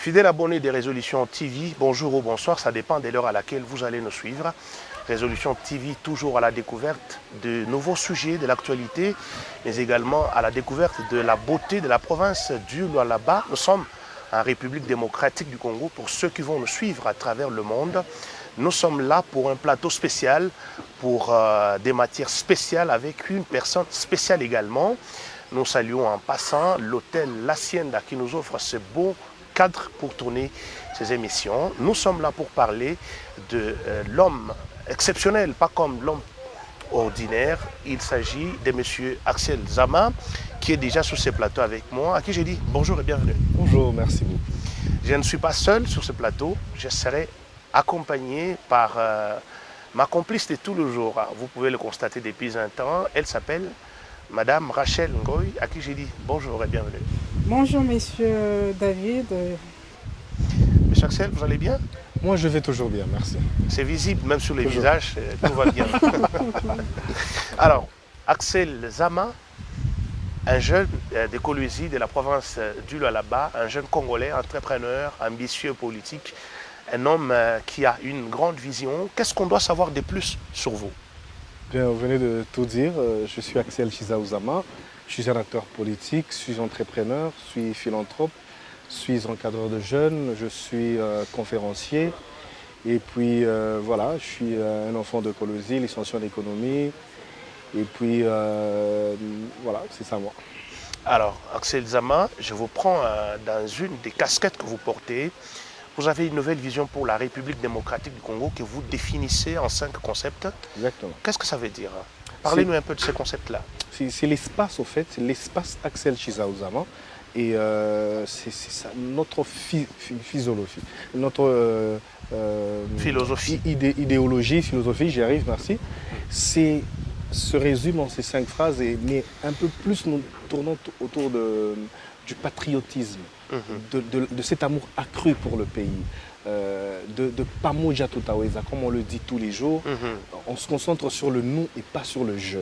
Fidèle abonné des Résolutions TV, bonjour ou bonsoir, ça dépend de l'heure à laquelle vous allez nous suivre. Résolutions TV, toujours à la découverte de nouveaux sujets de l'actualité, mais également à la découverte de la beauté de la province du Lualaba. Nous sommes en République démocratique du Congo. Pour ceux qui vont nous suivre à travers le monde, nous sommes là pour un plateau spécial, pour des matières spéciales avec une personne spéciale également. Nous saluons en passant l'hôtel L'Hacienda qui nous offre ce beau cadre pour tourner ces émissions. Nous sommes là pour parler de l'homme exceptionnel, pas comme l'homme ordinaire. Il s'agit de M. Axel Zama, qui est déjà sur ce plateau avec moi, à qui j'ai dit bonjour et bienvenue. Bonjour, merci beaucoup. Je ne suis pas seul sur ce plateau, je serai accompagné par ma complice de tous les jours. Vous pouvez le constater depuis un temps, elle s'appelle Madame Rachel Ngoy, à qui j'ai dit bonjour et bienvenue. Bonjour, Monsieur David. Monsieur Axel, vous allez bien? Moi, je vais toujours bien, merci. C'est visible, même sur les visages, tout va bien. Alors, Axel Zama, un jeune de Kolwezi, de la province du Lualaba, un jeune Congolais, entrepreneur, ambitieux politique, un homme qui a une grande vision. Qu'est-ce qu'on doit savoir de plus sur vous? Bien, vous venez de tout dire. Je suis Axel Chizaouzama. Je suis un acteur politique, je suis entrepreneur, je suis philanthrope, je suis encadreur de jeunes, je suis conférencier. Et puis voilà, je suis un enfant de Kolwezi, licencié en économie. Et puis voilà, c'est ça moi. Alors, Axel Zama, je vous prends dans une des casquettes que vous portez. Vous avez une nouvelle vision pour la République démocratique du Congo que vous définissez en 5 concepts. Exactement. Qu'est-ce que ça veut dire? Parlez-nous un peu de ces concepts-là. C'est l'espace, au fait, c'est l'espace Axel Chizaouzama. Et c'est ça, notre physiologie, notre philosophie. Idéologie, philosophie, j'y arrive, merci. Se résume en ces 5 phrases, mais un peu plus nous tournons autour du patriotisme, de cet amour accru pour le pays, de Pamoja Tutaweza, comme on le dit tous les jours. On se concentre sur le nous et pas sur le je.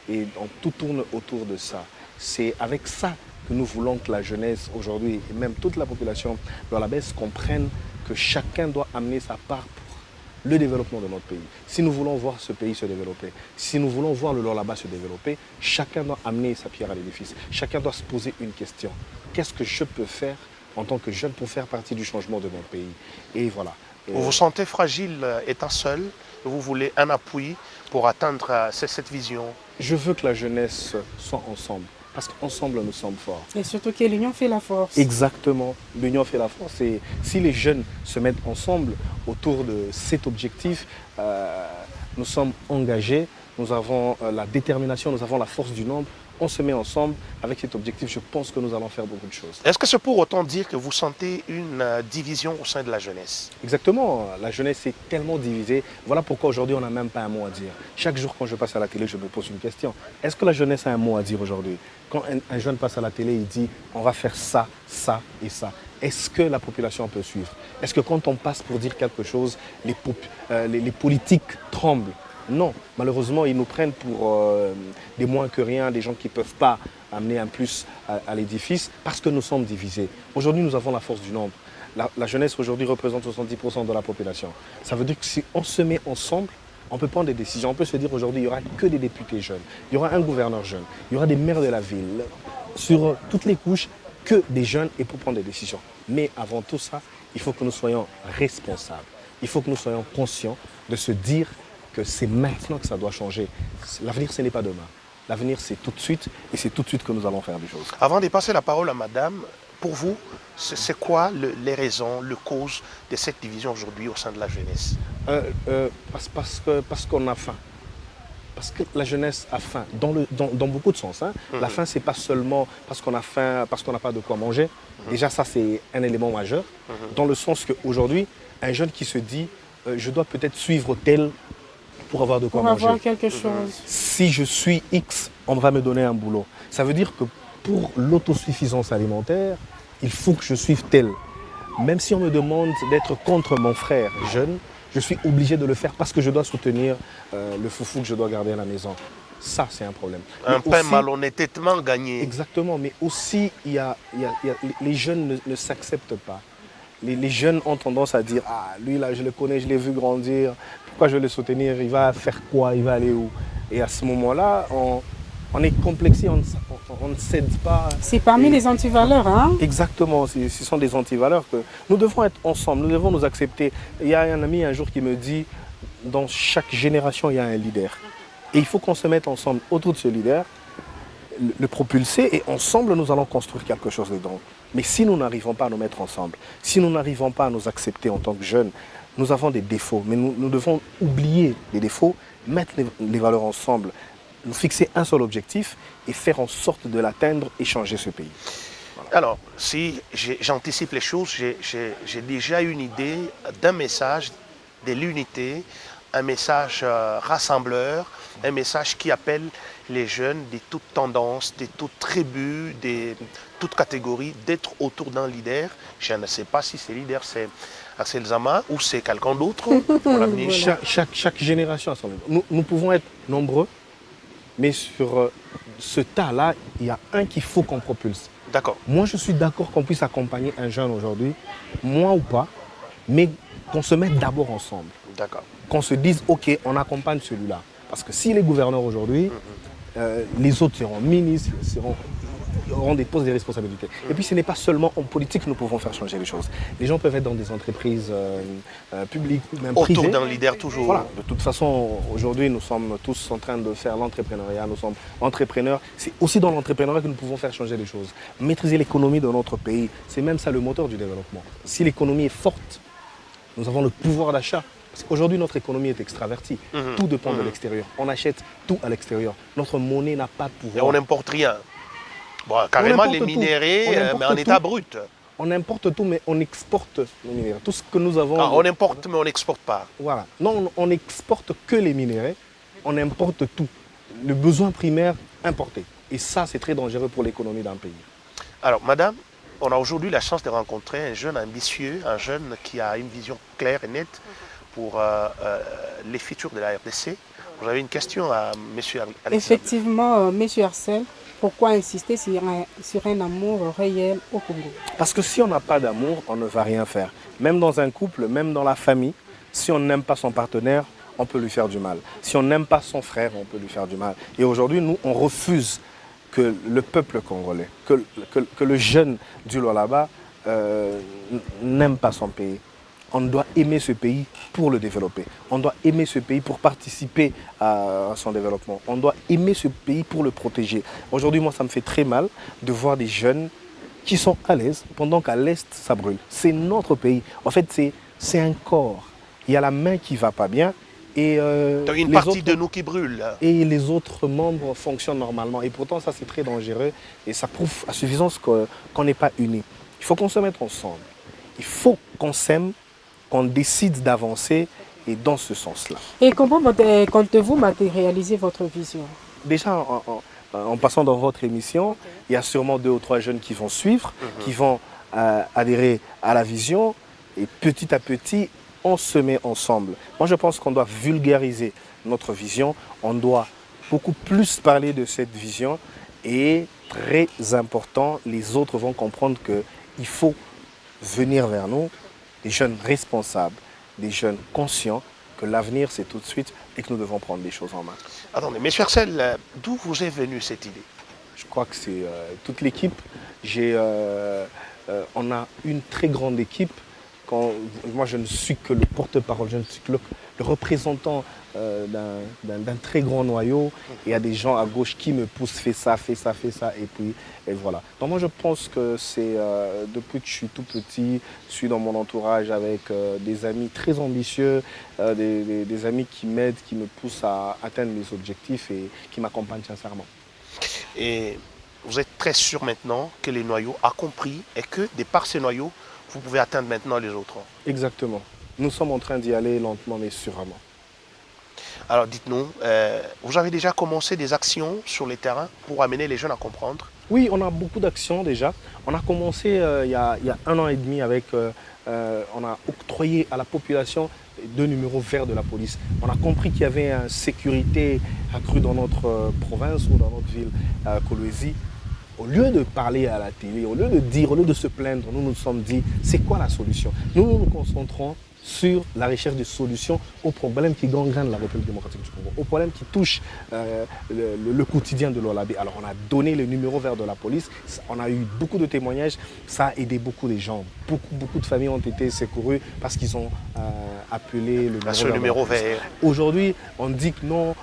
Et tout tourne autour de ça. C'est avec ça que nous voulons que la jeunesse aujourd'hui, et même toute la population dans la baisse, comprenne que chacun doit amener sa part pour le développement de notre pays. Si nous voulons voir ce pays se développer, si nous voulons voir le Lualaba se développer, chacun doit amener sa pierre à l'édifice. Chacun doit se poser une question. Qu'est-ce que je peux faire en tant que jeune pour faire partie du changement de mon pays? Et voilà. Vous vous sentez fragile étant seul, vous voulez un appui pour atteindre cette vision? Je veux que la jeunesse soit ensemble, parce qu'ensemble nous sommes forts. Et surtout que l'union fait la force. Exactement, l'union fait la force. Et si les jeunes se mettent ensemble autour de cet objectif, nous sommes engagés, nous avons la détermination, nous avons la force du nombre. On se met ensemble avec cet objectif, je pense que nous allons faire beaucoup de choses. Est-ce que c'est pour autant dire que vous sentez une division au sein de la jeunesse? Exactement, la jeunesse est tellement divisée. Voilà pourquoi aujourd'hui on n'a même pas un mot à dire. Chaque jour quand je passe à la télé, je me pose une question. Est-ce que la jeunesse a un mot à dire aujourd'hui? Quand un jeune passe à la télé, il dit on va faire ça, ça et ça. Est-ce que la population peut suivre? Est-ce que quand on passe pour dire quelque chose, les politiques tremblent? Non, malheureusement, ils nous prennent pour des moins que rien, des gens qui ne peuvent pas amener un plus à l'édifice parce que nous sommes divisés. Aujourd'hui, nous avons la force du nombre. La jeunesse aujourd'hui représente 70% de la population. Ça veut dire que si on se met ensemble, on peut prendre des décisions. On peut se dire aujourd'hui, il n'y aura que des députés jeunes, il y aura un gouverneur jeune, il y aura des maires de la ville, sur toutes les couches, que des jeunes et pour prendre des décisions. Mais avant tout ça, il faut que nous soyons responsables. Il faut que nous soyons conscients de se dire que c'est maintenant que ça doit changer. L'avenir, ce n'est pas demain. L'avenir, c'est tout de suite, et c'est tout de suite que nous allons faire des choses. Avant de passer la parole à madame, pour vous, c'est quoi les raisons, les causes de cette division aujourd'hui au sein de la jeunesse? Parce qu'on a faim. Parce que la jeunesse a faim, dans beaucoup de sens. Hein. La faim, ce n'est pas seulement parce qu'on a faim, parce qu'on n'a pas de quoi manger. Déjà, ça, c'est un élément majeur. Dans le sens qu'aujourd'hui, un jeune qui se dit je dois peut-être suivre tel pour avoir de quoi manger. Pour avoir quelque chose. Si je suis X, on va me donner un boulot. Ça veut dire que pour l'autosuffisance alimentaire, il faut que je suive tel. Même si on me demande d'être contre mon frère jeune, je suis obligé de le faire parce que je dois soutenir le foufou que je dois garder à la maison. Ça, c'est un problème. Un pain malhonnêtement gagné. Exactement, mais aussi, les jeunes ne s'acceptent pas. les jeunes ont tendance à dire « Ah, lui là, je le connais, je l'ai vu grandir, pourquoi je vais le soutenir? Il va faire quoi? Il va aller où ?» Et à ce moment-là, on est complexé, on ne cède pas. C'est parmi les antivaleurs, hein? Exactement, ce sont des antivaleurs que nous devons être ensemble, nous devons nous accepter. Il y a un ami un jour qui me dit « Dans chaque génération, il y a un leader. Et il faut qu'on se mette ensemble autour de ce leader, le propulser et ensemble, nous allons construire quelque chose dedans. » Mais si nous n'arrivons pas à nous mettre ensemble, si nous n'arrivons pas à nous accepter en tant que jeunes, nous avons des défauts, mais nous devons oublier les défauts, mettre les valeurs ensemble, nous fixer un seul objectif et faire en sorte de l'atteindre et changer ce pays. Voilà. Alors, si j'anticipe les choses, j'ai déjà une idée d'un message de l'unité, un message rassembleur, un message qui appelle les jeunes de toutes tendances, de toutes tribus, de toutes catégories, d'être autour d'un leader. Je ne sais pas si ce leader c'est Axel Zama ou c'est quelqu'un d'autre pour l'avenir. Voilà. Chaque génération a son leader. Nous pouvons être nombreux, mais sur ce tas-là, il y a un qu'il faut qu'on propulse. D'accord. Moi, je suis d'accord qu'on puisse accompagner un jeune aujourd'hui, moi ou pas, mais qu'on se mette d'abord ensemble. D'accord. Qu'on se dise, OK, on accompagne celui-là. Parce que s'il est gouverneur aujourd'hui, les autres seront ministres, auront des postes de responsabilité. Et puis ce n'est pas seulement en politique que nous pouvons faire changer les choses. Les gens peuvent être dans des entreprises publiques ou même privées. Autour d'un leader toujours. Voilà. De toute façon, aujourd'hui, nous sommes tous en train de faire l'entrepreneuriat. Nous sommes entrepreneurs. C'est aussi dans l'entrepreneuriat que nous pouvons faire changer les choses. Maîtriser l'économie de notre pays, c'est même ça le moteur du développement. Si l'économie est forte, nous avons le pouvoir d'achat. Aujourd'hui, notre économie est extravertie. Tout dépend de l'extérieur. On achète tout à l'extérieur. Notre monnaie n'a pas de pouvoir. Et on n'importe rien. Bon, carrément les minéraux, mais en état brut. On importe tout, mais on exporte les minéraux. Tout ce que nous avons... Ah, on importe, mais on n'exporte pas. Voilà. Non, on n'exporte que les minéraux. On importe tout. Le besoin primaire importé. Et ça, c'est très dangereux pour l'économie d'un pays. Alors, madame, on a aujourd'hui la chance de rencontrer un jeune ambitieux, un jeune qui a une vision claire et nette pour les futurs de la RDC. Vous avez une question à M. Alexandre? Effectivement, M. Arcel, pourquoi insister sur un amour réel au Congo? Parce que si on n'a pas d'amour, on ne va rien faire. Même dans un couple, même dans la famille, si on n'aime pas son partenaire, on peut lui faire du mal. Si on n'aime pas son frère, on peut lui faire du mal. Et aujourd'hui, nous, on refuse que le peuple congolais, que le jeune du Lualaba n'aime pas son pays. On doit aimer ce pays pour le développer. On doit aimer ce pays pour participer à son développement. On doit aimer ce pays pour le protéger. Aujourd'hui, moi, ça me fait très mal de voir des jeunes qui sont à l'Est, pendant qu'à l'Est, ça brûle. C'est notre pays. En fait, c'est un corps. Il y a la main qui ne va pas bien. Et une partie de nous qui brûle. Et les autres membres fonctionnent normalement. Et pourtant, ça, c'est très dangereux. Et ça prouve à suffisance qu'on n'est pas unis. Il faut qu'on se mette ensemble. Il faut qu'on s'aime, qu'on décide d'avancer et dans ce sens-là. Et comment comptez-vous matérialiser votre vision? Déjà, en passant dans votre émission, il y a sûrement 2 ou 3 jeunes qui vont suivre, qui vont adhérer à la vision. Et petit à petit, on se met ensemble. Moi, je pense qu'on doit vulgariser notre vision. On doit beaucoup plus parler de cette vision. Et très important, les autres vont comprendre qu'il faut venir vers nous, des jeunes responsables, des jeunes conscients que l'avenir c'est tout de suite et que nous devons prendre les choses en main. Attendez, M. Arcel, d'où vous est venue cette idée? Je crois que c'est toute l'équipe. On a une très grande équipe. Moi je ne suis que le porte-parole, je ne suis que le représentant d'un très grand noyau. Il y a des gens à gauche qui me poussent, fais ça, et voilà. Donc moi je pense que c'est depuis que je suis tout petit, je suis dans mon entourage avec des amis très ambitieux, des amis qui m'aident, qui me poussent à atteindre mes objectifs et qui m'accompagnent sincèrement. Et vous êtes très sûr maintenant que les noyaux ont compris et que de par ces noyaux, vous pouvez atteindre maintenant les autres? Exactement. Nous sommes en train d'y aller lentement mais sûrement. Alors dites-nous, vous avez déjà commencé des actions sur les terrains pour amener les jeunes à comprendre? Oui, on a beaucoup d'actions déjà. On a commencé il y a 1 an et demi avec, on a octroyé à la population 2 numéros verts de la police. On a compris qu'il y avait une sécurité accrue dans notre province ou dans notre ville, Kolwezi. Au lieu de parler à la télé, au lieu de dire, au lieu de se plaindre, nous nous sommes dit, c'est quoi la solution? Nous nous concentrons sur la recherche de solutions aux problèmes qui gangrènent la République démocratique du Congo, aux problèmes qui touchent le quotidien de l'Olabé. Alors on a donné le numéro vert de la police, on a eu beaucoup de témoignages, ça a aidé beaucoup de gens. Beaucoup de familles ont été secourues parce qu'ils ont appelé le numéro vert. Aujourd'hui, on dit que non,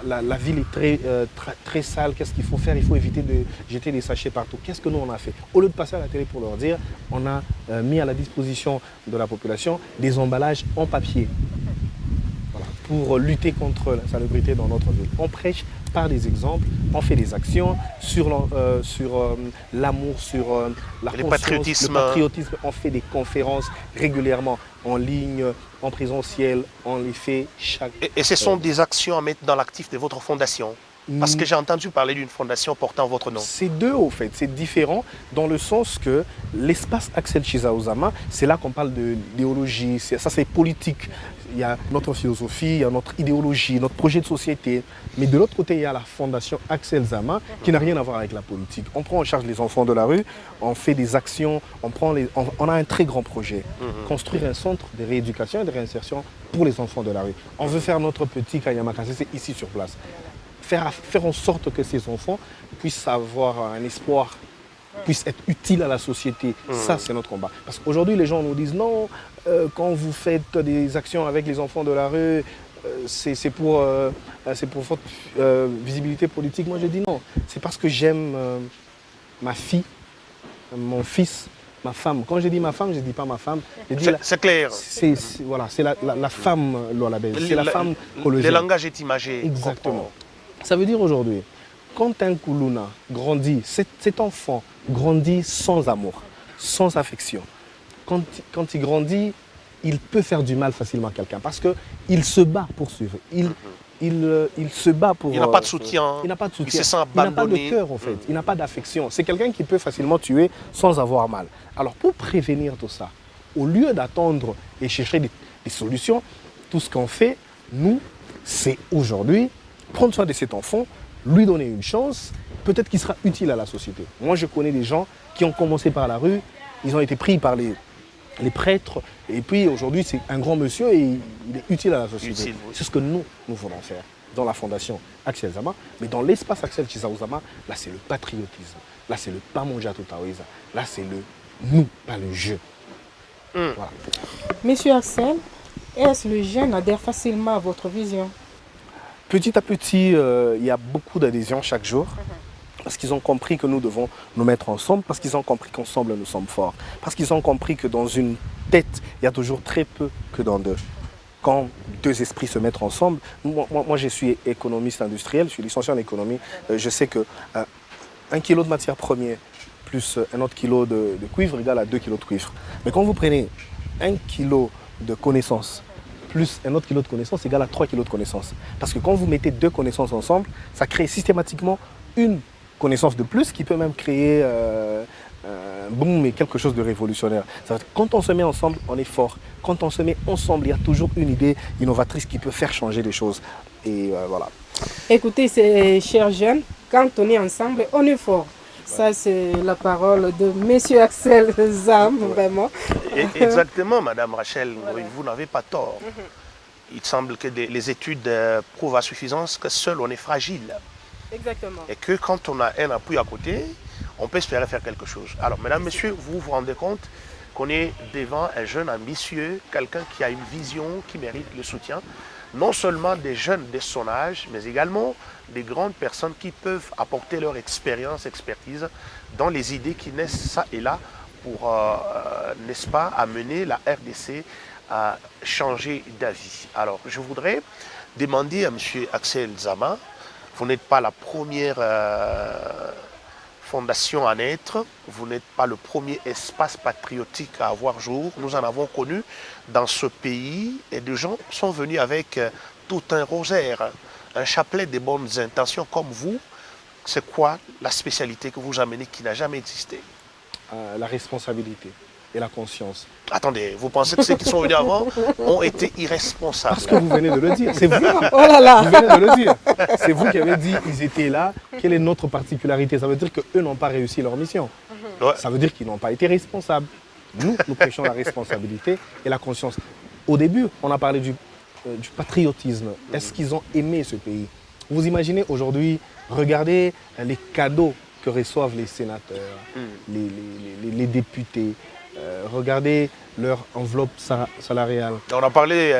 la ville est très sale, qu'est-ce qu'il faut faire? Il faut éviter de jeter des sachets partout. Qu'est-ce que nous on a fait? Au lieu de passer à la télé pour leur dire, on a mis à la disposition de la population des emballages en papier, voilà, pour lutter contre la salubrité dans notre ville. On prêche par des exemples, on fait des actions sur l'amour, sur la conscience, patriotisme. le patriotisme. On fait des conférences régulièrement en ligne, en présentiel, on les fait chaque... Et ce sont des actions à mettre dans l'actif de votre fondation? Parce que j'ai entendu parler d'une fondation portant votre nom. C'est deux au fait, c'est différent dans le sens que l'espace Axel Chizaozama, c'est là qu'on parle d'idéologie, ça c'est politique. Il y a notre philosophie, il y a notre idéologie, notre projet de société. Mais de l'autre côté, il y a la fondation Axel Zama qui n'a rien à voir avec la politique. On prend en charge les enfants de la rue, on fait des actions, on a un très grand projet. Construire un centre de rééducation et de réinsertion pour les enfants de la rue. On veut faire notre petit Kanyamakasese ici sur place. Faire en sorte que ces enfants puissent avoir un espoir, puissent être utiles à la société. Ça, c'est notre combat. Parce qu'aujourd'hui, les gens nous disent non, quand vous faites des actions avec les enfants de la rue, c'est pour votre visibilité politique. Moi, je dis non. C'est parce que j'aime ma fille, mon fils, ma femme. Quand je dis ma femme, je ne dis pas ma femme. C'est clair. Voilà, c'est la femme, c'est la femme qu'on le Le langage est imagé. Exactement. Ça veut dire aujourd'hui, quand un Koulouna grandit, cet enfant grandit sans amour, sans affection. Quand il grandit, il peut faire du mal facilement à quelqu'un parce qu'il se bat pour suivre. Il se bat pour... Il n'a pas de soutien. Il n'a pas de soutien. Il se sent abandonné. Il n'a pas abandonné. de cœur en fait. Il n'a pas d'affection. C'est quelqu'un qui peut facilement tuer sans avoir mal. Alors pour prévenir tout ça, au lieu d'attendre et chercher des solutions, tout ce qu'on fait, nous, c'est aujourd'hui prendre soin de cet enfant, lui donner une chance, peut-être qu'il sera utile à la société. Moi, je connais des gens qui ont commencé par la rue, ils ont été pris par les prêtres, et puis aujourd'hui, c'est un grand monsieur et il est utile à la société. Utile, oui. C'est ce que nous voulons faire dans la fondation Axel Zama, mais dans l'espace Axel Chizaozama, là, c'est le patriotisme, là, c'est le Pamonja Totaoisa, là, c'est le nous, pas le je. Voilà. Monsieur Axel, est-ce que le jeune adhère facilement à votre vision? Petit à petit, il y a beaucoup d'adhésions chaque jour. Parce qu'ils ont compris que nous devons nous mettre ensemble, parce qu'ils ont compris qu'ensemble nous sommes forts. Parce qu'ils ont compris que dans une tête, il y a toujours très peu que dans deux. Quand deux esprits se mettent ensemble, moi je suis économiste industriel, je suis licencié en économie, je sais que 1 kilo de matière première plus un autre kilo de cuivre égale à 2 kilos de cuivre. Mais quand vous prenez 1 kilo de connaissances plus un autre kilo de connaissances égale à 3 kilos de connaissances. Parce que quand vous mettez deux connaissances ensemble, ça crée systématiquement une connaissance de plus qui peut même créer boum, mais quelque chose de révolutionnaire. Quand on se met ensemble, on est fort. Quand on se met ensemble, il y a toujours une idée innovatrice qui peut faire changer les choses. Et voilà. Écoutez, chers jeunes, quand on est ensemble, on est fort. Ça, c'est la parole de M. Axel Zam, vraiment. Exactement, Madame Rachel, vous n'avez pas tort. Il semble que les études prouvent à suffisance que seul on est fragile. Exactement. Et que quand on a un appui à côté, on peut espérer faire quelque chose. Alors, mesdames, messieurs, vous vous rendez compte qu'on est devant un jeune ambitieux, quelqu'un qui a une vision qui mérite le soutien, non seulement des jeunes de son âge, mais également des grandes personnes qui peuvent apporter leur expérience, expertise dans les idées qui naissent ça et là pour, n'est-ce pas, amener la RDC à changer d'avis. Alors, je voudrais demander à M. Axel Zama, vous n'êtes pas la première fondation à naître, vous n'êtes pas le premier espace patriotique à avoir jour. Nous en avons connu dans ce pays et des gens sont venus avec tout un rosaire, un chapelet de bonnes intentions comme vous. C'est quoi la spécialité que vous amenez qui n'a jamais existé? La responsabilité. et la conscience. Attendez, vous pensez que ceux qui sont venus avant ont été irresponsables? Parce que vous venez de le dire, c'est vous. Oh là là. Vous venez de le dire. C'est vous qui avez dit ils étaient là. Quelle est notre particularité? Ça veut dire qu'eux n'ont pas réussi leur mission. Ouais. Ça veut dire qu'ils n'ont pas été responsables. Nous prêchons la responsabilité et la conscience. Au début, on a parlé du patriotisme. Est-ce qu'ils ont aimé ce pays? Vous imaginez aujourd'hui, regardez les cadeaux que reçoivent les sénateurs, les députés. Regardez leur enveloppe salariale. On a parlé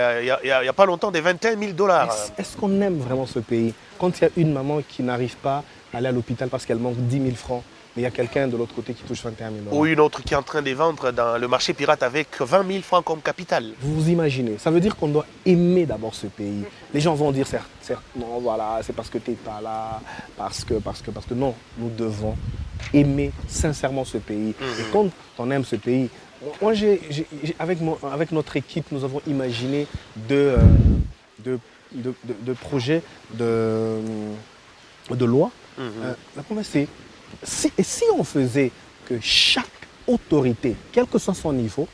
il n'y a pas longtemps des 21 000 $. Est-ce qu'on aime vraiment ce pays? Quand il y a une maman qui n'arrive pas à aller à l'hôpital parce qu'elle manque 10 000 francs, mais il y a quelqu'un de l'autre côté qui touche 21 000 $. Ou une autre qui est en train de vendre dans le marché pirate avec 20 000 francs comme capital. Vous vous imaginez? Ça veut dire qu'on doit aimer d'abord ce pays. Les gens vont dire, certes, non, voilà, c'est parce que tu n'es pas là, parce que non, nous devons aimer sincèrement ce pays. Et quand on aime ce pays, moi, avec notre équipe, nous avons imaginé deux projets de loi. La première, c'est si on faisait que chaque autorité, quel que soit son niveau,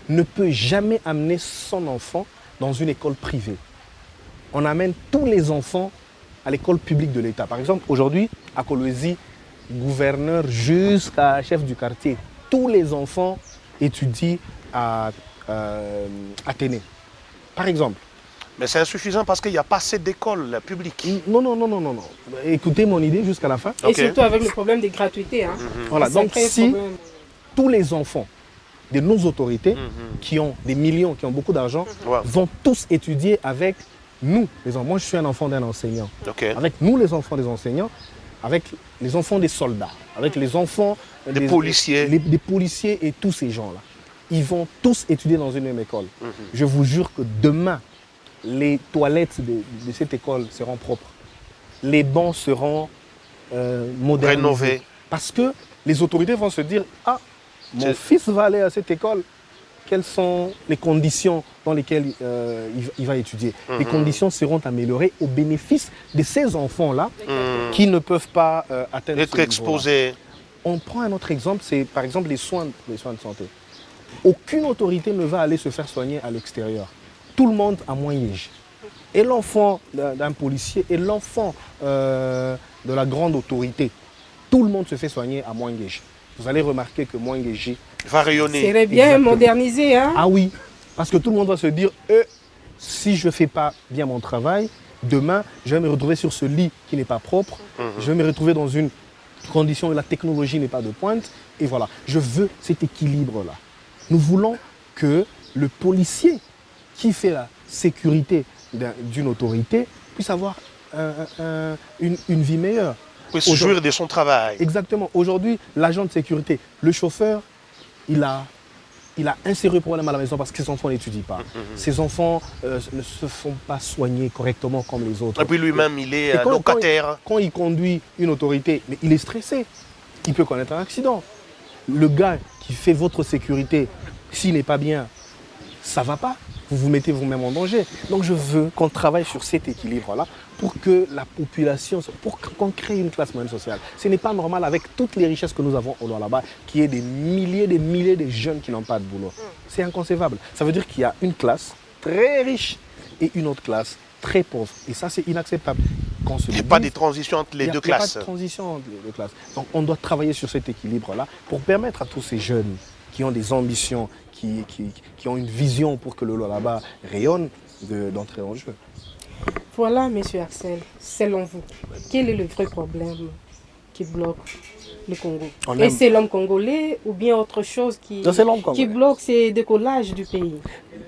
ne peut jamais amener son enfant dans une école privée. On amène tous les enfants à l'école publique de l'État. Par exemple, aujourd'hui, à Kolwezi, gouverneur jusqu'à chef du quartier, tous les enfants étudient à Athénée. Par exemple. Mais c'est insuffisant parce qu'il n'y a pas assez d'écoles publiques. Non. Écoutez mon idée jusqu'à la fin. Et surtout avec le problème des gratuités. Hein. Voilà, donc si tous les enfants de nos autorités qui ont des millions, qui ont beaucoup d'argent, vont tous étudier avec nous, les enfants. Moi, je suis un enfant d'un enseignant. Avec nous, les enfants des enseignants, avec les enfants des soldats, avec les enfants des policiers. Des policiers et tous ces gens-là. Ils vont tous étudier dans une même école. Je vous jure que demain, les toilettes de cette école seront propres. Les bancs seront modernisés. Rénovés. Parce que les autorités vont se dire, ah, mon fils va aller à cette école. Quelles sont les conditions dans lesquelles il va étudier? Les conditions seront améliorées au bénéfice de ces enfants-là qui ne peuvent pas atteindre être exposés. On prend un autre exemple, c'est par exemple les soins de santé. Aucune autorité ne va aller se faire soigner à l'extérieur. Tout le monde a Moyen-Âge. Et l'enfant d'un policier et l'enfant de la grande autorité, tout le monde se fait soigner à Moyen-Âge. Vous allez remarquer que Moyen-Âge va rayonner. C'est bien modernisé. Hein? Ah oui, parce que tout le monde va se dire, si je ne fais pas bien mon travail, demain, je vais me retrouver sur ce lit qui n'est pas propre. Je vais me retrouver dans une condition où la technologie n'est pas de pointe. Et voilà, je veux cet équilibre-là. Nous voulons que le policier qui fait la sécurité d'une autorité puisse avoir une vie meilleure. Puisse jouir de son travail. Exactement. Aujourd'hui, l'agent de sécurité, le chauffeur, il a un sérieux problème à la maison parce que ses enfants n'étudient pas. Ses enfants ne se font pas soigner correctement comme les autres. Et puis lui-même, il est locataire. Quand il conduit une autorité, mais il est stressé. Il peut connaître un accident. Le gars qui fait votre sécurité, s'il n'est pas bien, ça ne va pas. Vous vous mettez vous-même en danger. Donc je veux qu'on travaille sur cet équilibre-là pour que la population, pour qu'on crée une classe moyenne sociale. Ce n'est pas normal avec toutes les richesses que nous avons au là-bas, qu'il y ait des milliers de jeunes qui n'ont pas de boulot. C'est inconcevable. Ça veut dire qu'il y a une classe très riche et une autre classe très pauvre. Et ça, c'est inacceptable. Il n'y a pas de transition entre les deux classes. Il n'y a pas de transition entre les deux classes. Donc on doit travailler sur cet équilibre-là pour permettre à tous ces jeunes qui ont des ambitions, qui ont une vision pour que le là-bas rayonne, d'entrer en jeu. Voilà, monsieur Axel, selon vous, quel est le vrai problème qui bloque le Congo? Et c'est l'homme congolais ou bien autre chose qui bloque ces décollages du pays?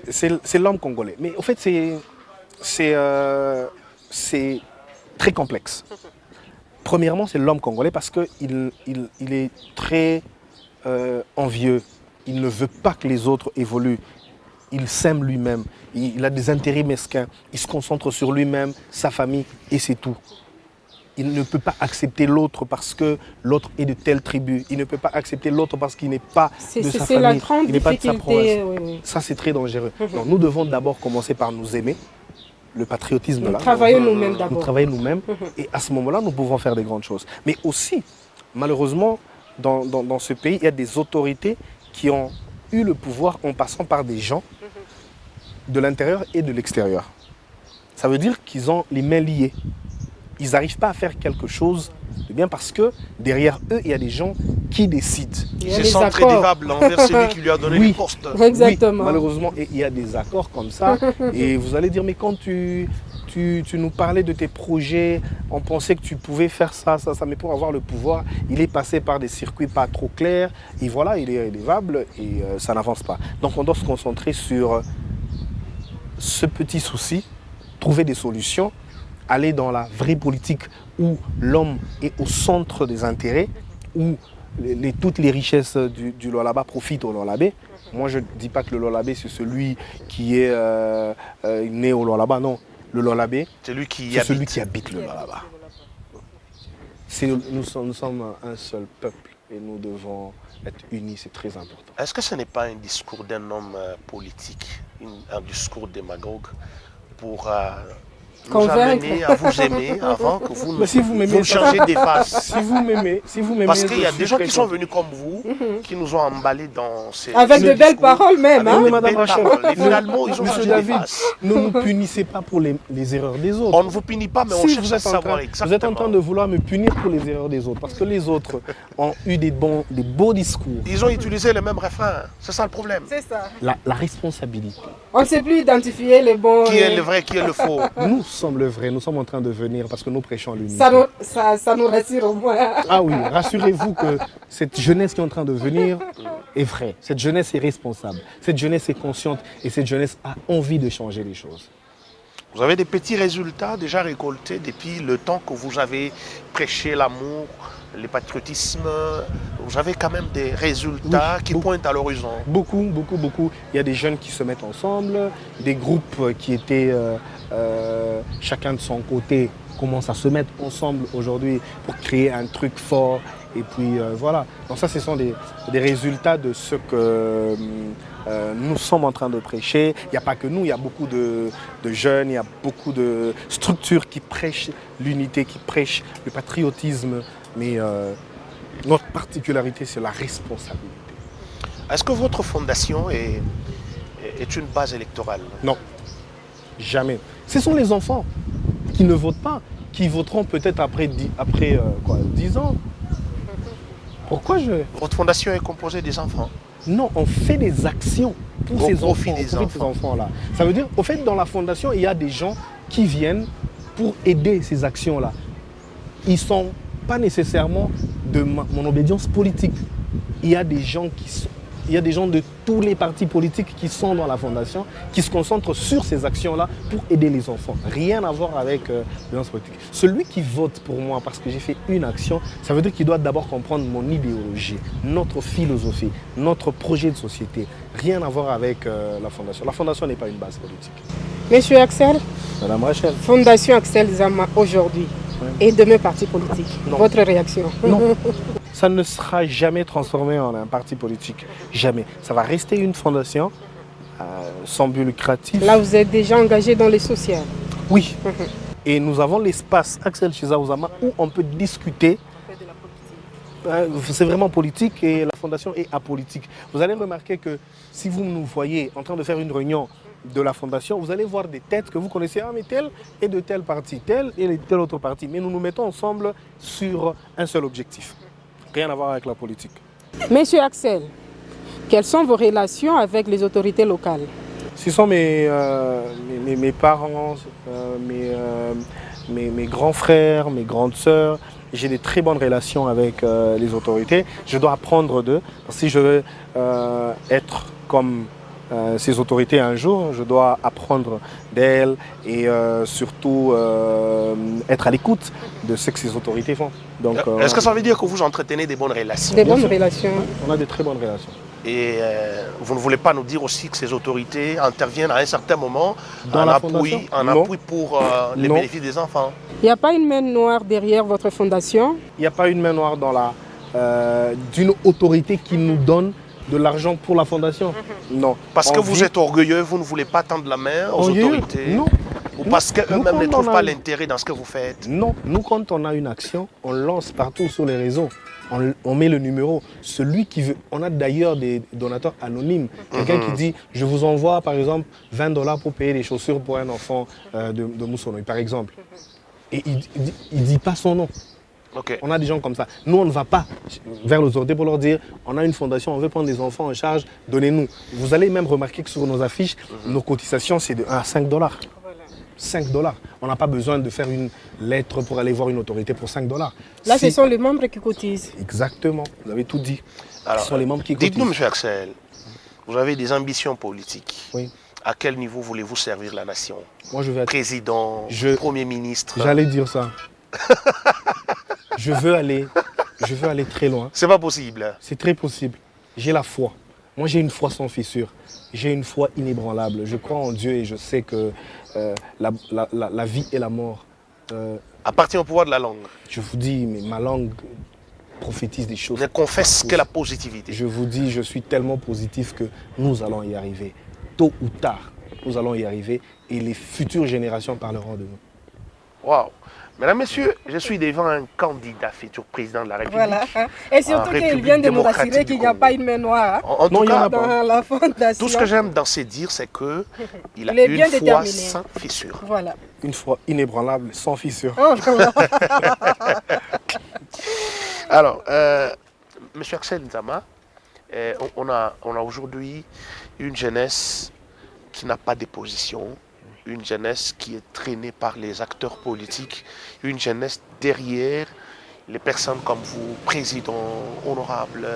C'est l'homme congolais. Mais en fait, c'est très complexe. Premièrement, c'est l'homme congolais parce qu'il est très envieux. Il ne veut pas que les autres évoluent. Il s'aime lui-même. Il a des intérêts mesquins. Il se concentre sur lui-même, sa famille, et c'est tout. Il ne peut pas accepter l'autre parce que l'autre est de telle tribu. Il ne peut pas accepter l'autre parce qu'il n'est pas de sa famille. C'est la grande il n'est pas de sa province. Oui. Ça, c'est très dangereux. Donc, nous devons d'abord commencer par nous aimer. Le patriotisme, là. Travailler nous-mêmes d'abord. Nous travailler nous-mêmes. Et à ce moment-là, nous pouvons faire des grandes choses. Mais aussi, malheureusement, dans ce pays, il y a des autorités qui ont eu le pouvoir en passant par des gens de l'intérieur et de l'extérieur. Ça veut dire qu'ils ont les mains liées. Ils n'arrivent pas à faire quelque chose de bien parce que derrière eux, il y a des gens qui décident. Ils se sentent rédevables envers celui qui lui a donné le poste. Exactement. Oui, malheureusement, il y a des accords comme ça. Et vous allez dire, mais quand tu nous parlais de tes projets, on pensait que tu pouvais faire ça, mais pour avoir le pouvoir, il est passé par des circuits pas trop clairs. Et voilà, il est rédévable et ça n'avance pas. Donc on doit se concentrer sur ce petit souci, trouver des solutions, aller dans la vraie politique où l'homme est au centre des intérêts, où toutes les richesses du Lualaba profitent au Lualabé. Moi, je ne dis pas que le Lualabé, c'est celui qui est né au Lualaba, non. Le Lualabé, c'est celui qui habite le Lualaba. Nous sommes un seul peuple et nous devons être unis, c'est très important. Est-ce que ce n'est pas un discours d'un homme politique, un discours démagogue pour nous amener à vous aimer avant que vous nous changez des faces? Si vous m'aimez, parce qu'il y a des gens qui sont venus comme vous, qui nous ont emballés dans ces... Avec de belles paroles même. Avec de belles paroles. Et finalement, ils ont changé des faces. Ne nous punissez pas pour les erreurs des autres. On ne vous punit pas, mais on cherche à savoir exactement. Vous êtes en train de vouloir me punir pour les erreurs des autres, parce que les autres ont eu des beaux discours. Ils ont utilisé le même refrain, c'est ça le problème. C'est ça. La responsabilité. On ne sait plus identifier les bons... Qui est le vrai, qui est le faux. Nous sommes le vrai, nous sommes en train de venir parce que nous prêchons l'unité. Ça nous rassure au moins. Ah oui, rassurez-vous que cette jeunesse qui est en train de venir est vraie. Cette jeunesse est responsable, cette jeunesse est consciente et cette jeunesse a envie de changer les choses. Vous avez des petits résultats déjà récoltés depuis le temps que vous avez prêché l'amour, le patriotisme. Vous avez quand même des résultats qui pointent à l'horizon. Beaucoup. Il y a des jeunes qui se mettent ensemble, des groupes qui étaient chacun de son côté commencent à se mettre ensemble aujourd'hui pour créer un truc fort. Et puis voilà. Donc ça, ce sont des résultats de ce que nous sommes en train de prêcher. Il n'y a pas que nous, il y a beaucoup de jeunes, il y a beaucoup de structures qui prêchent l'unité, qui prêchent le patriotisme. Mais notre particularité, c'est la responsabilité. Est-ce que votre fondation est une base électorale? Non, jamais. Ce sont les enfants qui ne votent pas, qui voteront peut-être après 10 ans. Pourquoi Votre fondation est composée des enfants? Non, on fait des actions pour ces enfants-là. Ça veut dire, au fait, dans la fondation, il y a des gens qui viennent pour aider ces actions-là. Ils ne sont pas nécessairement de mon obédience politique. Il y a des gens de tous les partis politiques qui sont dans la fondation, qui se concentrent sur ces actions-là pour aider les enfants. Rien à voir avec l'obédience politique. Celui qui vote pour moi parce que j'ai fait une action, ça veut dire qu'il doit d'abord comprendre mon idéologie, notre philosophie, notre projet de société. Rien à voir avec la fondation. La fondation n'est pas une base politique. Monsieur Axel, Madame Rachel. Fondation Axel Zama aujourd'hui et demain parti politique. Non. Votre réaction? Non. Ça ne sera jamais transformé en un parti politique. Jamais. Ça va rester une fondation sans but lucratif. Là, vous êtes déjà engagé dans les sociales. Oui. Et nous avons l'espace Axel Chiza-Ozama où on peut discuter. C'est vraiment politique et la fondation est apolitique. Vous allez remarquer que si vous nous voyez en train de faire une réunion de la fondation, vous allez voir des têtes que vous connaissez. Ah, mais tel est de tel parti, tel et de tel autre parti. Mais nous nous mettons ensemble sur un seul objectif. Rien à voir avec la politique. Monsieur Axel, quelles sont vos relations avec les autorités locales? Ce sont mes parents, mes grands frères, mes grandes sœurs. J'ai des très bonnes relations avec les autorités. Je dois apprendre d'eux. Si je veux être comme ces autorités un jour, je dois apprendre d'elles et surtout être à l'écoute de ce que ces autorités font. Donc, est-ce que ça veut dire que vous entretenez des bonnes relations? Des bonnes relations. On a de très bonnes relations. Et vous ne voulez pas nous dire aussi que ces autorités interviennent à un certain moment dans la appui pour les bénéfices des enfants? Il n'y a pas une main noire derrière votre fondation? Il n'y a pas une main noire d'une autorité qui nous donne de l'argent pour la fondation. Non. Parce que vous êtes orgueilleux, vous ne voulez pas tendre la main aux autorités? Non. Ou parce qu'eux-mêmes ne trouvent pas l'intérêt dans ce que vous faites? Non, nous quand on a une action, on lance partout sur les réseaux. On met le numéro. Celui qui veut, on a d'ailleurs des donateurs anonymes. Quelqu'un qui dit, je vous envoie par exemple $20 pour payer des chaussures pour un enfant de Moussonoï, par exemple. Et il ne dit pas son nom. Okay. On a des gens comme ça. Nous, on ne va pas vers les autorités pour leur dire, on a une fondation, on veut prendre des enfants en charge, donnez-nous. Vous allez même remarquer que sur nos affiches, nos cotisations, c'est de 1 à $5. 5 $. On n'a pas besoin de faire une lettre pour aller voir une autorité pour 5 $. Là, ce sont les membres qui cotisent. Exactement, vous avez tout dit. Alors, ce sont les membres qui cotisent. Dites-nous, M. Axel, vous avez des ambitions politiques. Oui. À quel niveau voulez-vous servir la nation? Moi, je vais être président, Premier ministre. J'allais dire ça. je veux aller très loin. C'est pas possible. C'est très possible. J'ai la foi. Moi, j'ai une foi sans fissure. J'ai une foi inébranlable. Je crois en Dieu et je sais que la vie et la mort appartient au pouvoir de la langue. Je vous dis, mais ma langue prophétise des choses. Ne confesse que la positivité. Je vous dis, je suis tellement positif que nous allons y arriver. Tôt ou tard, nous allons y arriver et les futures générations parleront de nous. Waouh! Mesdames, Messieurs, je suis devant un candidat futur président de la République. Voilà. Et surtout qu'il vient de nous rassurer qu'il n'y a pas une main noire. En tout cas, dans la fondation. Tout ce que j'aime dans ces dires, c'est qu'il a une foi sans fissure. Voilà. Une foi inébranlable, sans fissure. Oh, alors, M. Axel Nzama, on a aujourd'hui une jeunesse qui n'a pas de position, une jeunesse qui est traînée par les acteurs politiques, une jeunesse derrière les personnes comme vous, président, honorable,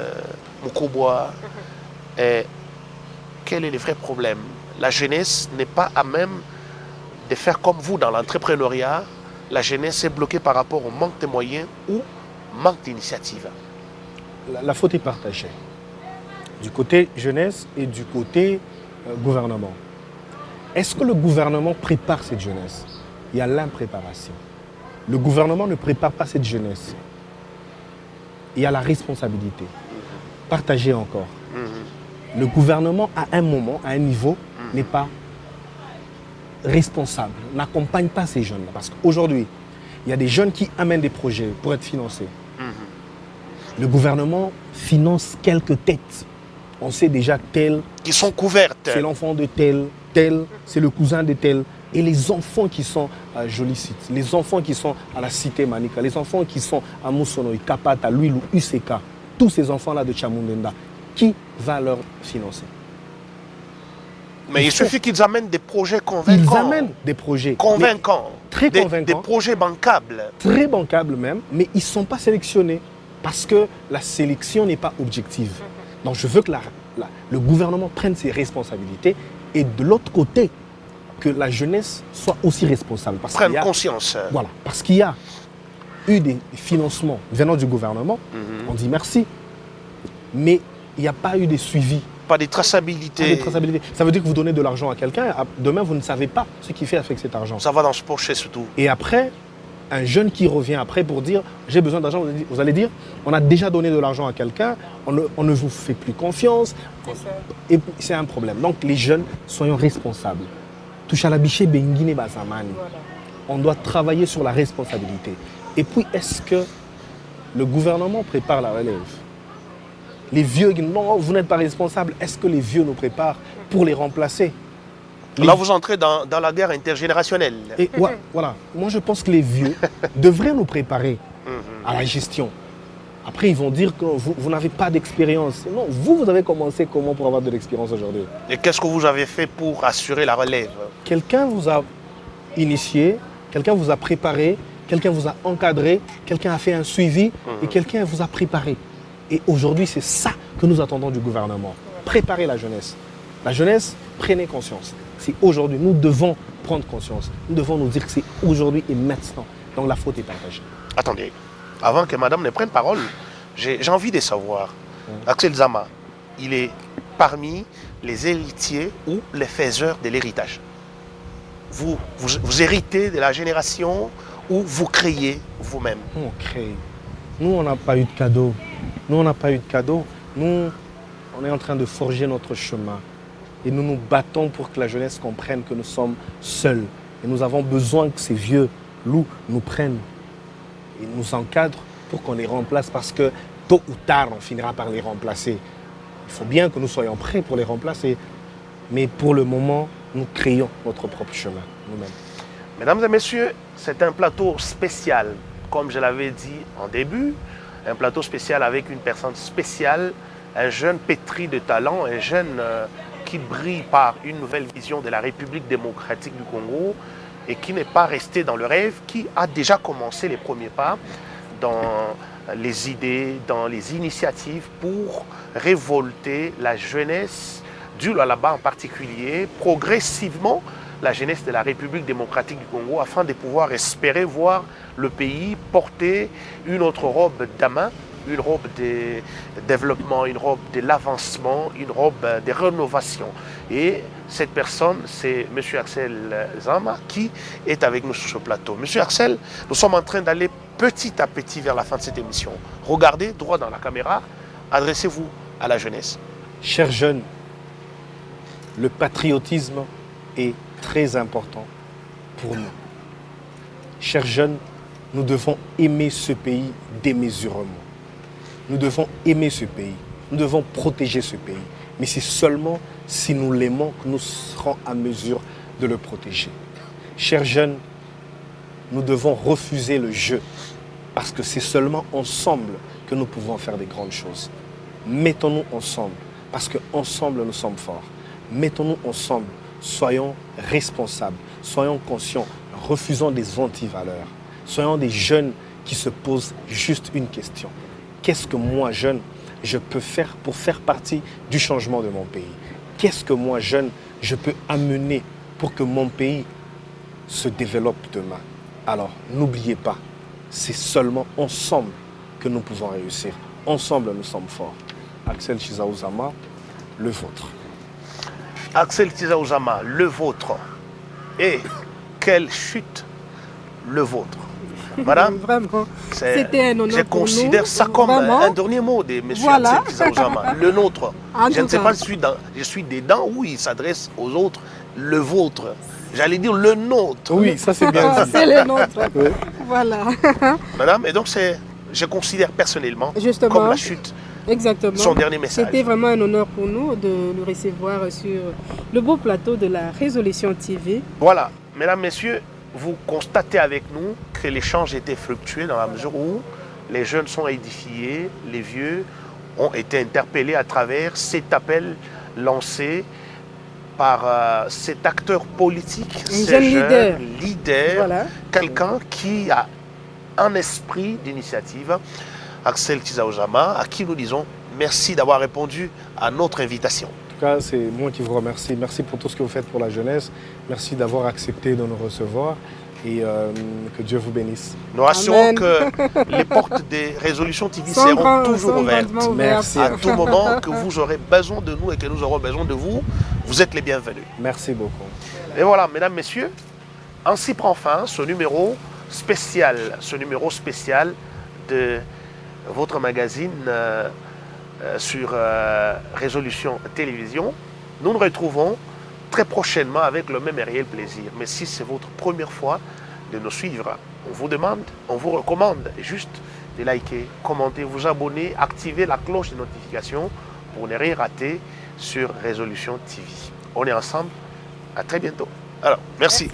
Moukouboua. Quel est le vrai problème? La jeunesse n'est pas à même de faire comme vous dans l'entrepreneuriat. La jeunesse est bloquée par rapport au manque de moyens ou manque d'initiative. La faute est partagée. Du côté jeunesse et du côté gouvernement. Est-ce que le gouvernement prépare cette jeunesse? Il y a l'impréparation. Le gouvernement ne prépare pas cette jeunesse. Il y a la responsabilité. Partagée encore. Le gouvernement, à un moment, à un niveau, n'est pas responsable, n'accompagne pas ces jeunes-là. Parce qu'aujourd'hui, il y a des jeunes qui amènent des projets pour être financés. Le gouvernement finance quelques têtes. On sait déjà tel... Qui sont couvertes. C'est l'enfant de tel, c'est le cousin de tel. Et les enfants qui sont à Jolicite, les enfants qui sont à la cité Manika, les enfants qui sont à Moussonoï, Kapata, Luilou, UCK, tous ces enfants-là de Chamundenda, qui va leur financer? Mais il suffit qu'ils amènent des projets convaincants. Ils amènent des projets convaincants. Très convaincants. Des projets bancables. Très bancables même, mais ils ne sont pas sélectionnés parce que la sélection n'est pas objective. Donc je veux que le gouvernement prenne ses responsabilités et de l'autre côté, que la jeunesse soit aussi responsable. Prenne conscience. Voilà, parce qu'il y a eu des financements venant du gouvernement, on dit merci, mais il n'y a pas eu de suivi. Pas de traçabilité. Pas de traçabilité. Ça veut dire que vous donnez de l'argent à quelqu'un, demain vous ne savez pas ce qu'il fait avec cet argent. Ça va dans ce poche surtout. Et après, un jeune qui revient après pour dire j'ai besoin d'argent, vous allez dire on a déjà donné de l'argent à quelqu'un, on ne vous fait plus confiance. Et c'est un problème. Donc les jeunes, soyons responsables. On doit travailler sur la responsabilité. Et puis, est-ce que le gouvernement prépare la relève? Les vieux, non, vous n'êtes pas responsable. Est-ce que les vieux nous préparent pour les remplacer? Là, vous entrez dans la guerre intergénérationnelle. Et ouais, voilà. Moi, je pense que les vieux devraient nous préparer à la gestion. Après, ils vont dire que vous n'avez pas d'expérience. Non, vous avez commencé comment pour avoir de l'expérience aujourd'hui? Et qu'est-ce que vous avez fait pour assurer la relève? Quelqu'un vous a initié, quelqu'un vous a préparé, quelqu'un vous a encadré, quelqu'un a fait un suivi et quelqu'un vous a préparé. Et aujourd'hui, c'est ça que nous attendons du gouvernement. Préparer la jeunesse. La jeunesse, prenez conscience. C'est aujourd'hui, nous devons prendre conscience. Nous devons nous dire que c'est aujourd'hui et maintenant. Donc la faute est partagée. Attendez. Avant que madame ne prenne parole, j'ai envie de savoir, Axel Nzama, il est parmi les héritiers ou les faiseurs de l'héritage. Vous héritez de la génération ou vous créez vous-même? On crée. Nous, on n'a pas eu de cadeau. Nous, on n'a pas eu de cadeau. Nous, on est en train de forger notre chemin. Et nous nous battons pour que la jeunesse comprenne que nous sommes seuls. Et nous avons besoin que ces vieux loups nous prennent et nous encadrent pour qu'on les remplace parce que tôt ou tard, on finira par les remplacer. Il faut bien que nous soyons prêts pour les remplacer. Mais pour le moment, nous créons notre propre chemin, nous-mêmes. Mesdames et messieurs, c'est un plateau spécial, comme je l'avais dit en début, un plateau spécial avec une personne spéciale, un jeune pétri de talent, un jeune qui brille par une nouvelle vision de la République démocratique du Congo et qui n'est pas resté dans le rêve, qui a déjà commencé les premiers pas dans les idées, dans les initiatives pour révolter la jeunesse du Lualaba en particulier, progressivement la jeunesse de la République démocratique du Congo, afin de pouvoir espérer voir le pays porter une autre robe d'amas, une robe de développement, une robe de l'avancement, une robe de rénovation. Et cette personne, c'est M. Axel Zama qui est avec nous sur ce plateau. M. Axel, nous sommes en train d'aller petit à petit vers la fin de cette émission. Regardez droit dans la caméra, adressez-vous à la jeunesse. Chers jeunes, le patriotisme est très important pour nous. Chers jeunes, nous devons aimer ce pays démesurément. Nous devons aimer ce pays. Nous devons protéger ce pays. Mais c'est seulement si nous l'aimons que nous serons à mesure de le protéger. Chers jeunes, nous devons refuser le jeu parce que c'est seulement ensemble que nous pouvons faire des grandes choses. Mettons-nous ensemble parce qu'ensemble nous sommes forts. Mettons-nous ensemble, soyons responsables, soyons conscients, refusons des antivaleurs. Soyons des jeunes qui se posent juste une question. Qu'est-ce que moi, jeune, je peux faire pour faire partie du changement de mon pays? Qu'est-ce que moi, jeune, je peux amener pour que mon pays se développe demain? Alors, n'oubliez pas, c'est seulement ensemble que nous pouvons réussir. Ensemble, nous sommes forts. Axel Chizaouzama, le vôtre. Axel Chizaouzama, le vôtre. Et quelle chute, le vôtre. Madame, vraiment, c'était un honneur. Je considère ça comme un dernier mot de M. Axel Chizaouzama, le nôtre. Je ne sais pas si je suis dedans ou il s'adresse aux autres, le vôtre. J'allais dire le nôtre. Oui, ça c'est bien dit. C'est le nôtre. Oui. Voilà. Madame, et donc je considère personnellement justement, comme la chute. Exactement. Son dernier message. C'était vraiment un honneur pour nous de nous recevoir sur le beau plateau de la Résolution TV. Voilà, mesdames, messieurs, vous constatez avec nous que l'échange était fructueux dans la mesure où les jeunes sont édifiés, les vieux ont été interpellés à travers cet appel lancé par cet acteur politique, un jeune leader, voilà. Quelqu'un qui a un esprit d'initiative, Axel Chizaouzama, à qui nous disons merci d'avoir répondu à notre invitation. En tout cas, c'est moi qui vous remercie. Merci pour tout ce que vous faites pour la jeunesse. Merci d'avoir accepté de nous recevoir et que Dieu vous bénisse. Nous rassurons que les portes des Résolutions TV seront toujours ouvertes. Merci. À tout moment que vous aurez besoin de nous et que nous aurons besoin de vous, vous êtes les bienvenus. Merci beaucoup. Et voilà, mesdames, messieurs, ainsi prend fin ce numéro spécial de votre magazine sur Résolution Télévision. Nous nous retrouvons très prochainement avec le même et réel plaisir. Mais si c'est votre première fois de nous suivre, on vous recommande juste de liker, commenter, vous abonner, activer la cloche de notification pour ne rien rater sur Résolution TV. On est ensemble. À très bientôt. Alors, merci.